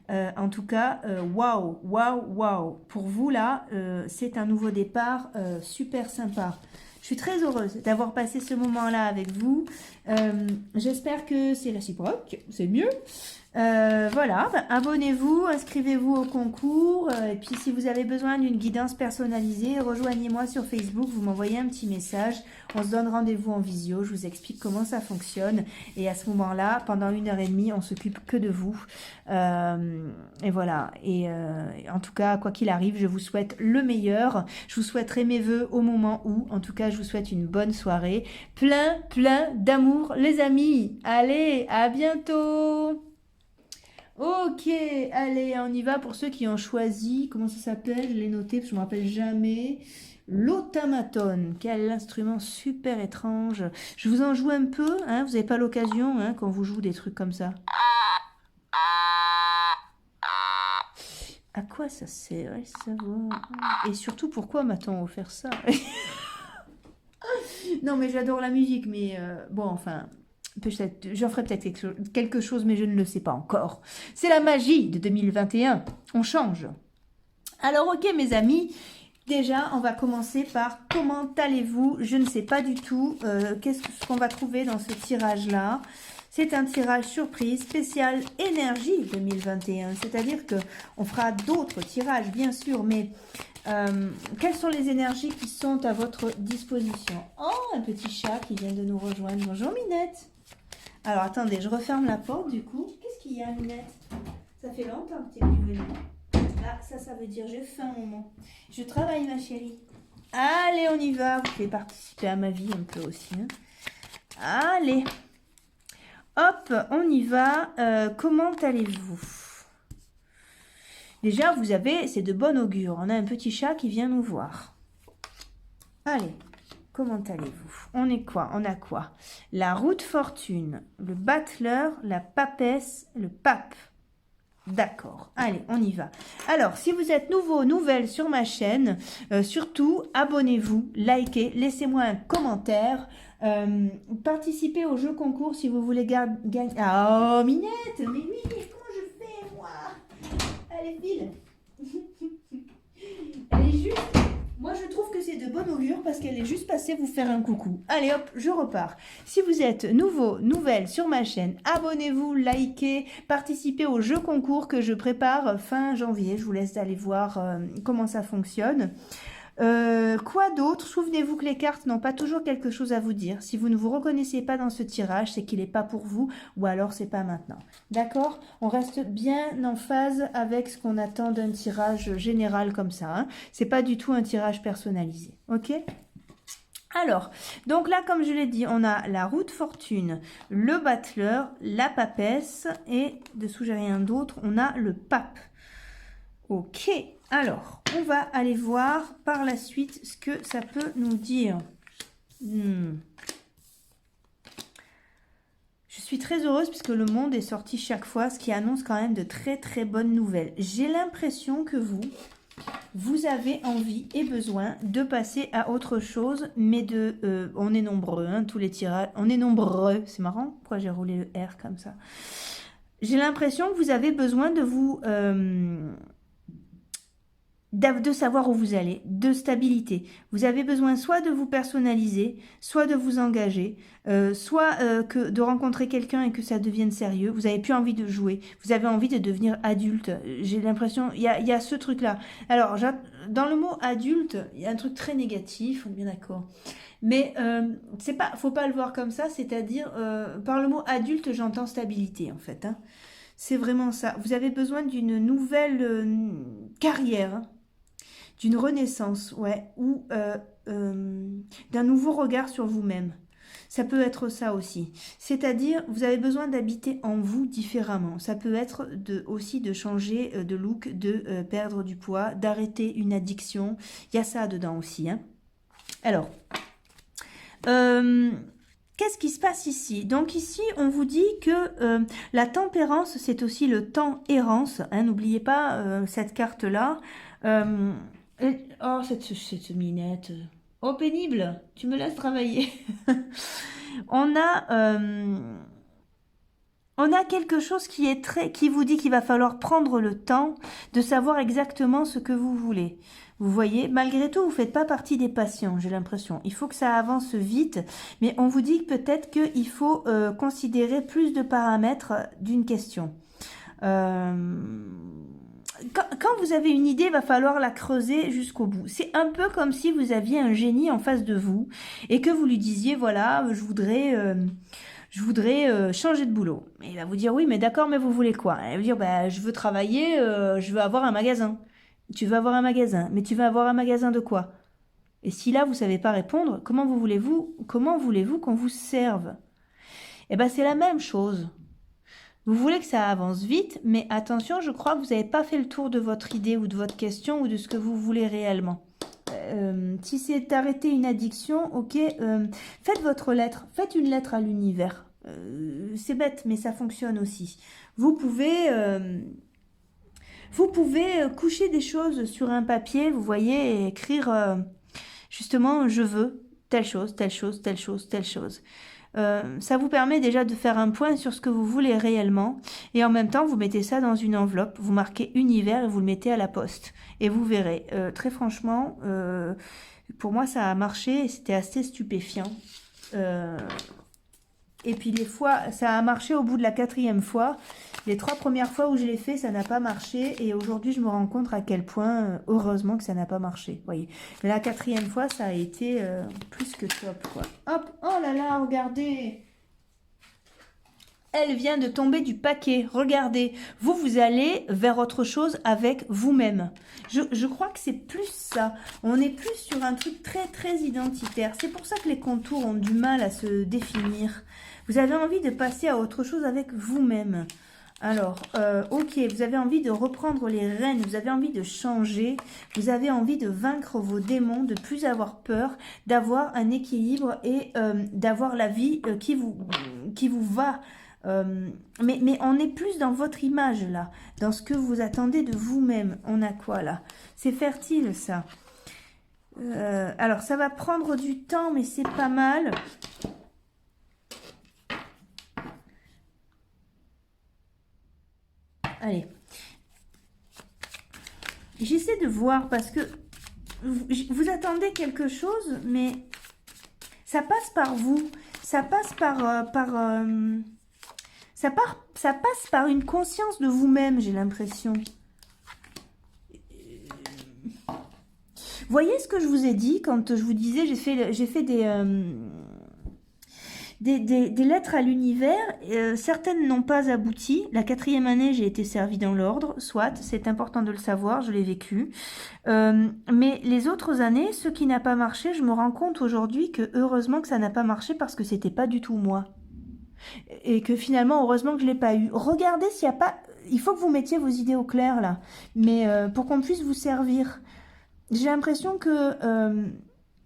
En tout cas, waouh, waouh, waouh. Pour vous, là, c'est un nouveau départ super sympa. Je suis très heureuse d'avoir passé ce moment-là avec vous. J'espère que c'est réciproque, c'est mieux. Voilà, abonnez-vous, inscrivez-vous au concours. Et puis, si vous avez besoin d'une guidance personnalisée, rejoignez-moi sur Facebook. Vous m'envoyez un petit message. On se donne rendez-vous en visio. Je vous explique comment ça fonctionne. Et à ce moment-là, pendant 1h30, on s'occupe que de vous. Et voilà. Et en tout cas, quoi qu'il arrive, je vous souhaite le meilleur. Je vous souhaiterai mes vœux au moment où. En tout cas, je vous souhaite une bonne soirée. Plein d'amour, les amis. Allez, à bientôt. Ok, allez, on y va pour ceux qui ont choisi. Comment ça s'appelle? Je l'ai noté parce que je ne me rappelle jamais. L'automaton. Quel instrument super étrange. Je vous en joue un peu, hein, vous n'avez pas l'occasion hein, quand vous jouez des trucs comme ça. À quoi ça sert? Et surtout, pourquoi m'a-t-on offert ça? Non, mais j'adore la musique, mais bon, enfin... peut-être, j'en ferai peut-être quelque chose, mais je ne le sais pas encore. C'est la magie de 2021. On change. Alors, ok, mes amis. Déjà, on va commencer par comment allez-vous? Je ne sais pas du tout qu'est-ce qu'on va trouver dans ce tirage-là. C'est un tirage surprise spécial énergie 2021. C'est-à-dire qu'on fera d'autres tirages, bien sûr, mais quelles sont les énergies qui sont à votre disposition? Oh, un petit chat qui vient de nous rejoindre. Bonjour, Minette. Alors, attendez, je referme la porte, du coup. Qu'est-ce qu'il y a, Minette? Ça fait longtemps que tu es venue. Ah, ça veut dire j'ai faim, maman. Je travaille, ma chérie. Allez, on y va. Vous pouvez participer à ma vie un peu aussi. Hein. Allez. Hop, on y va. Comment allez-vous? Déjà, vous avez, c'est de bon augure. On a un petit chat qui vient nous voir. Allez. Comment allez-vous? On est quoi? On a quoi? La roue de fortune, le battleur, la papesse, le pape. D'accord. Allez, on y va. Alors, si vous êtes nouveau, nouvelle sur ma chaîne, surtout, abonnez-vous, likez, laissez-moi un commentaire. Participez au jeu concours si vous voulez gagner. Ah, oh, Minette, mais oui, comment je fais, moi? Allez, file. Elle est juste... Moi, je trouve que c'est de bon augure parce qu'elle est juste passée vous faire un coucou. Allez, hop, je repars. Si vous êtes nouveau, nouvelle sur ma chaîne, abonnez-vous, likez, participez au jeu concours que je prépare fin janvier. Je vous laisse aller voir comment ça fonctionne. Quoi d'autre? Souvenez-vous que les cartes n'ont pas toujours quelque chose à vous dire. Si vous ne vous reconnaissez pas dans ce tirage, c'est qu'il n'est pas pour vous ou alors c'est pas maintenant. D'accord? On reste bien en phase avec ce qu'on attend d'un tirage général comme ça. Hein. C'est pas du tout un tirage personnalisé. Ok? Alors, donc là, comme je l'ai dit, on a la roue de fortune, le battleur, la papesse et dessous, j'ai rien d'autre, on a le pape. Ok, alors, on va aller voir par la suite ce que ça peut nous dire. Je suis très heureuse puisque le monde est sorti chaque fois, ce qui annonce quand même de très très bonnes nouvelles. J'ai l'impression que vous avez envie et besoin de passer à autre chose, mais on est nombreux, hein, tous les tirages, on est nombreux, c'est marrant, pourquoi j'ai roulé le R comme ça. J'ai l'impression que vous avez besoin de de savoir où vous allez, de stabilité. Vous avez besoin soit de vous personnaliser, soit de vous engager, soit de rencontrer quelqu'un et que ça devienne sérieux. Vous n'avez plus envie de jouer, vous avez envie de devenir adulte. J'ai l'impression, il y a ce truc-là. Alors, dans le mot adulte, il y a un truc très négatif, on est bien d'accord. Mais faut pas le voir comme ça, c'est-à-dire, par le mot adulte, j'entends stabilité en fait. Hein. C'est vraiment ça. Vous avez besoin d'une nouvelle carrière. Hein, d'une renaissance, ouais, ou d'un nouveau regard sur vous-même. Ça peut être ça aussi. C'est-à-dire, vous avez besoin d'habiter en vous différemment. Ça peut être aussi de changer de look, de perdre du poids, d'arrêter une addiction. Il y a ça dedans aussi. Hein. Alors, qu'est-ce qui se passe ici? Donc ici, on vous dit que la tempérance, c'est aussi le temps errance. Hein, n'oubliez pas cette carte-là. Oh, cette minette. Oh, pénible. Tu me laisses travailler. On a quelque chose qui vous dit qu'il va falloir prendre le temps de savoir exactement ce que vous voulez. Vous voyez, malgré tout, vous ne faites pas partie des patients, j'ai l'impression. Il faut que ça avance vite, mais on vous dit peut-être qu'il faut considérer plus de paramètres d'une question. Quand vous avez une idée, il va falloir la creuser jusqu'au bout. C'est un peu comme si vous aviez un génie en face de vous et que vous lui disiez, voilà, je voudrais changer de boulot. Et il va vous dire, oui, mais d'accord, mais vous voulez quoi? Elle va vous dire, bah, je veux travailler, je veux avoir un magasin. Tu veux avoir un magasin, mais tu veux avoir un magasin de quoi? Et si là, vous ne savez pas répondre, comment voulez-vous qu'on vous serve? Eh bien, c'est la même chose. Vous voulez que ça avance vite, mais attention, je crois que vous n'avez pas fait le tour de votre idée ou de votre question ou de ce que vous voulez réellement. Si c'est arrêter une addiction, ok, faites votre lettre, faites une lettre à l'univers. C'est bête, mais ça fonctionne aussi. Vous pouvez coucher des choses sur un papier, vous voyez, et écrire justement, je veux telle chose, telle chose, telle chose, telle chose. Ça vous permet déjà de faire un point sur ce que vous voulez réellement et en même temps vous mettez ça dans une enveloppe, vous marquez univers et vous le mettez à la poste et vous verrez, très franchement pour moi ça a marché et c'était assez stupéfiant et puis les fois ça a marché au bout de la 4e fois. Les 3 premières fois où je l'ai fait, ça n'a pas marché. Et aujourd'hui, je me rends compte à quel point, heureusement que ça n'a pas marché. Voyez, la 4e fois, ça a été plus que top, quoi. Hop, oh là là, regardez. Elle vient de tomber du paquet. Regardez, vous allez vers autre chose avec vous-même. Je crois que c'est plus ça. On est plus sur un truc très, très identitaire. C'est pour ça que les contours ont du mal à se définir. Vous avez envie de passer à autre chose avec vous-même. Alors, ok, vous avez envie de reprendre les rênes, vous avez envie de changer, vous avez envie de vaincre vos démons, de plus avoir peur, d'avoir un équilibre et d'avoir la vie qui vous va. Mais on est plus dans votre image là, dans ce que vous attendez de vous-même. On a quoi là? C'est fertile ça. Alors, ça va prendre du temps, mais c'est pas mal. Allez, j'essaie de voir parce que vous attendez quelque chose, mais ça passe par vous, ça passe ça passe par une conscience de vous-même, j'ai l'impression. Voyez ce que je vous ai dit quand je vous disais, j'ai fait des lettres à l'univers. Certaines n'ont pas abouti. La 4e année, j'ai été servie dans l'ordre, soit, c'est important de le savoir, je l'ai vécu. Mais les autres années, ce qui n'a pas marché, je me rends compte aujourd'hui que heureusement que ça n'a pas marché parce que c'était pas du tout moi. Et que finalement, heureusement que je l'ai pas eu. Regardez s'il n'y a pas... Il faut que vous mettiez vos idées au clair là, mais pour qu'on puisse vous servir. J'ai l'impression que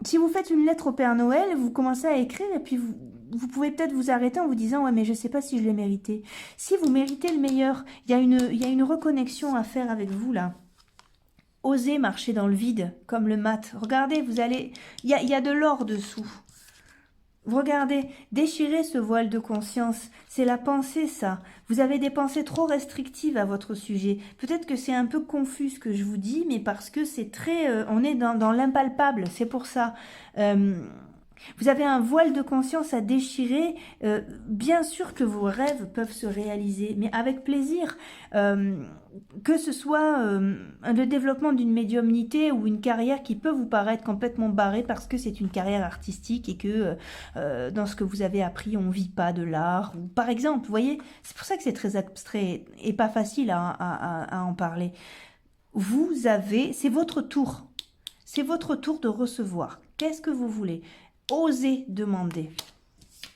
si vous faites une lettre au Père Noël, vous commencez à écrire et puis vous pouvez peut-être vous arrêter en vous disant ouais mais je sais pas si je l'ai mérité. Si vous méritez le meilleur, il y a une reconnexion à faire avec vous là. Osez marcher dans le vide comme le mat. Regardez, vous allez, il y a de l'or dessous. Regardez, déchirez ce voile de conscience, c'est la pensée ça. Vous avez des pensées trop restrictives à votre sujet. Peut-être que c'est un peu confus ce que je vous dis, mais parce que c'est très... on est dans l'impalpable, c'est pour ça. Vous avez un voile de conscience à déchirer. Bien sûr que vos rêves peuvent se réaliser, mais avec plaisir. Que ce soit le développement d'une médiumnité ou une carrière qui peut vous paraître complètement barrée parce que c'est une carrière artistique et que dans ce que vous avez appris, on ne vit pas de l'art. Ou, par exemple, vous voyez, c'est pour ça que c'est très abstrait et pas facile à en parler. C'est votre tour. C'est votre tour de recevoir. Qu'est-ce que vous voulez ? Osez demander.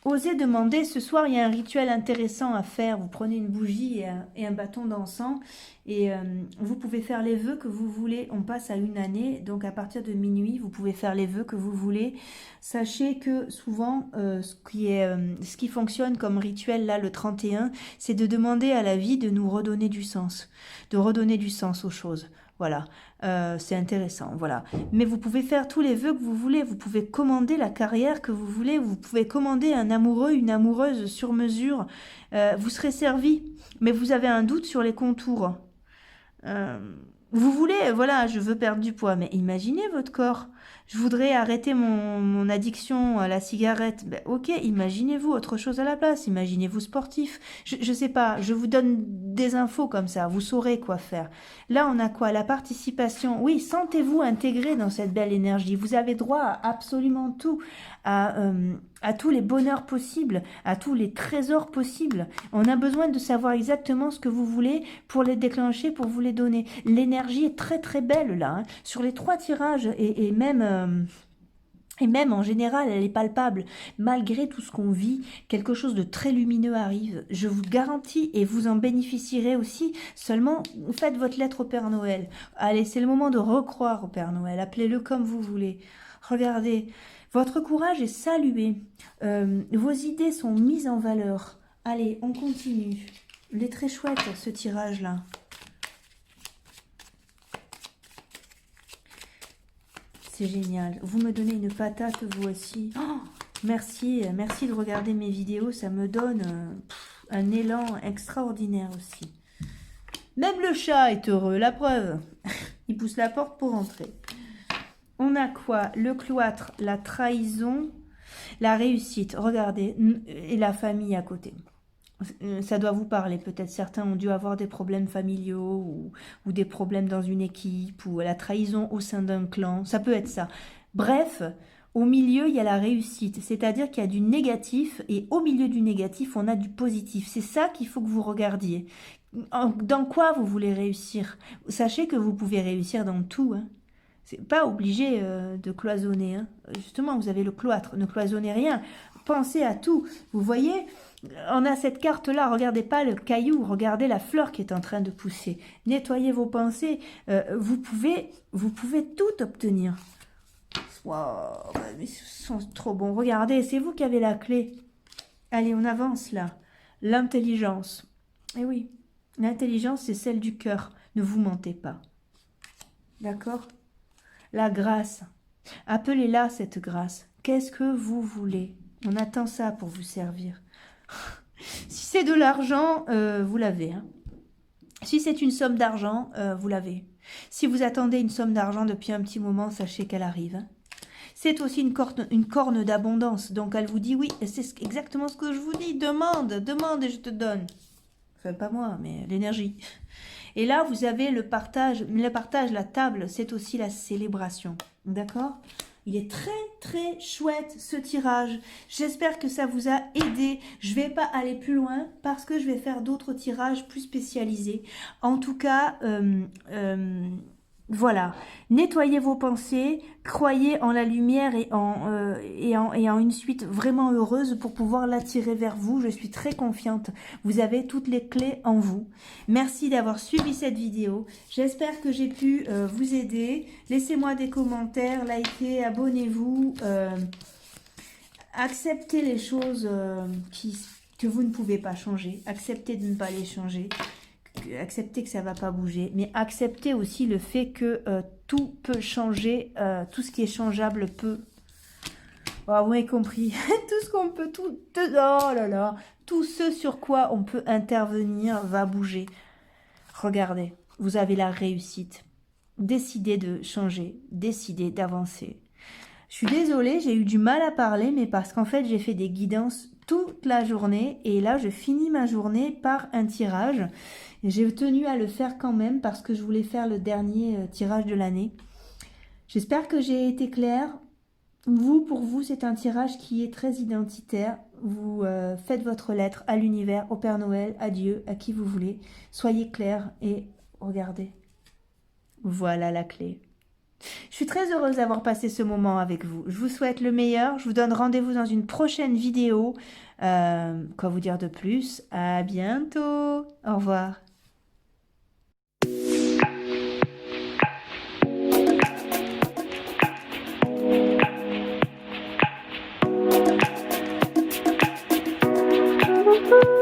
Osez demander. Ce soir, il y a un rituel intéressant à faire. Vous prenez une bougie et un bâton d'encens et vous pouvez faire les vœux que vous voulez. On passe à une année, donc à partir de minuit, vous pouvez faire les vœux que vous voulez. Sachez que souvent, ce qui fonctionne comme rituel là, le 31, c'est de demander à la vie de nous redonner du sens, de redonner du sens aux choses. Voilà, c'est intéressant, voilà. Mais vous pouvez faire tous les vœux que vous voulez, vous pouvez commander la carrière que vous voulez, vous pouvez commander un amoureux, une amoureuse sur mesure, vous serez servi, mais vous avez un doute sur les contours. Vous voulez, voilà, je veux perdre du poids, mais imaginez votre corps. Je voudrais arrêter mon addiction à la cigarette. Ben, ok, imaginez-vous autre chose à la place. Imaginez-vous sportif. Je sais pas, je vous donne des infos comme ça. Vous saurez quoi faire. Là, on a quoi? La participation. Oui, sentez-vous intégré dans cette belle énergie. Vous avez droit à absolument tout. À tous les bonheurs possibles, à tous les trésors possibles. On a besoin de savoir exactement ce que vous voulez pour les déclencher, pour vous les donner. L'énergie est très très belle là, hein. Sur les 3 tirages et même en général, elle est palpable. Malgré tout ce qu'on vit, quelque chose de très lumineux arrive. Je vous garantis, et vous en bénéficierez aussi. Seulement, faites votre lettre au Père Noël. Allez, c'est le moment de recroire au Père Noël. Appelez-le comme vous voulez. Regardez, votre courage est salué. Vos idées sont mises en valeur. Allez, on continue. Il est très chouette, ce tirage-là. C'est génial. Vous me donnez une patate, vous aussi. Oh, merci, merci de regarder mes vidéos. Ça me donne un élan extraordinaire aussi. Même le chat est heureux, la preuve. Il pousse la porte pour entrer. On a quoi? Le cloître, la trahison, la réussite. Regardez, et la famille à côté. Ça doit vous parler. Peut-être certains ont dû avoir des problèmes familiaux ou des problèmes dans une équipe ou la trahison au sein d'un clan. Ça peut être ça. Bref, au milieu, il y a la réussite. C'est-à-dire qu'il y a du négatif et au milieu du négatif, on a du positif. C'est ça qu'il faut que vous regardiez. Dans quoi vous voulez réussir? Sachez que vous pouvez réussir dans tout, hein. C'est pas obligé de cloisonner, hein. Justement, vous avez le cloître, ne cloisonnez rien. Pensez à tout. Vous voyez, on a cette carte-là, regardez pas le caillou, regardez la fleur qui est en train de pousser. Nettoyez vos pensées, vous pouvez tout obtenir. Waouh, mais ce sont trop bons. Regardez, c'est vous qui avez la clé. Allez, on avance là. L'intelligence. Eh oui, l'intelligence, c'est celle du cœur. Ne vous mentez pas. D'accord ? La grâce. Appelez-la cette grâce. Qu'est-ce que vous voulez? On attend ça pour vous servir. Si c'est de l'argent, vous l'avez, hein. Si c'est une somme d'argent, vous l'avez. Si vous attendez une somme d'argent depuis un petit moment, sachez qu'elle arrive, hein. C'est aussi une corne d'abondance. Donc elle vous dit oui, c'est exactement ce que je vous dis. Demande et je te donne. Enfin, pas moi, mais l'énergie. Et là, vous avez le partage, la table, c'est aussi la célébration. D'accord? Il est très très chouette ce tirage. J'espère que ça vous a aidé. Je vais pas aller plus loin parce que je vais faire d'autres tirages plus spécialisés. En tout cas, voilà, nettoyez vos pensées, croyez en la lumière et en une suite vraiment heureuse pour pouvoir l'attirer vers vous. Je suis très confiante, vous avez toutes les clés en vous. Merci d'avoir suivi cette vidéo, j'espère que j'ai pu vous aider. Laissez-moi des commentaires, likez, abonnez-vous, acceptez les choses que vous ne pouvez pas changer, acceptez de ne pas les changer. Acceptez que ça va pas bouger, mais acceptez aussi le fait que tout peut changer, tout ce qui est changeable peut. Oh, vous m'avez compris, tout ce qu'on peut, oh là là, tout ce sur quoi on peut intervenir va bouger. Regardez, vous avez la réussite. Décidez de changer, décidez d'avancer. Je suis désolée, j'ai eu du mal à parler, mais parce qu'en fait, j'ai fait des guidances toute la journée. Et là, je finis ma journée par un tirage. J'ai tenu à le faire quand même parce que je voulais faire le dernier tirage de l'année. J'espère que j'ai été claire. Pour vous, c'est un tirage qui est très identitaire. Vous faites votre lettre à l'univers, au Père Noël, à Dieu, à qui vous voulez. Soyez clair et regardez. Voilà la clé. Je suis très heureuse d'avoir passé ce moment avec vous. Je vous souhaite le meilleur. Je vous donne rendez-vous dans une prochaine vidéo. Quoi vous dire de plus? À bientôt. Au revoir. Woo!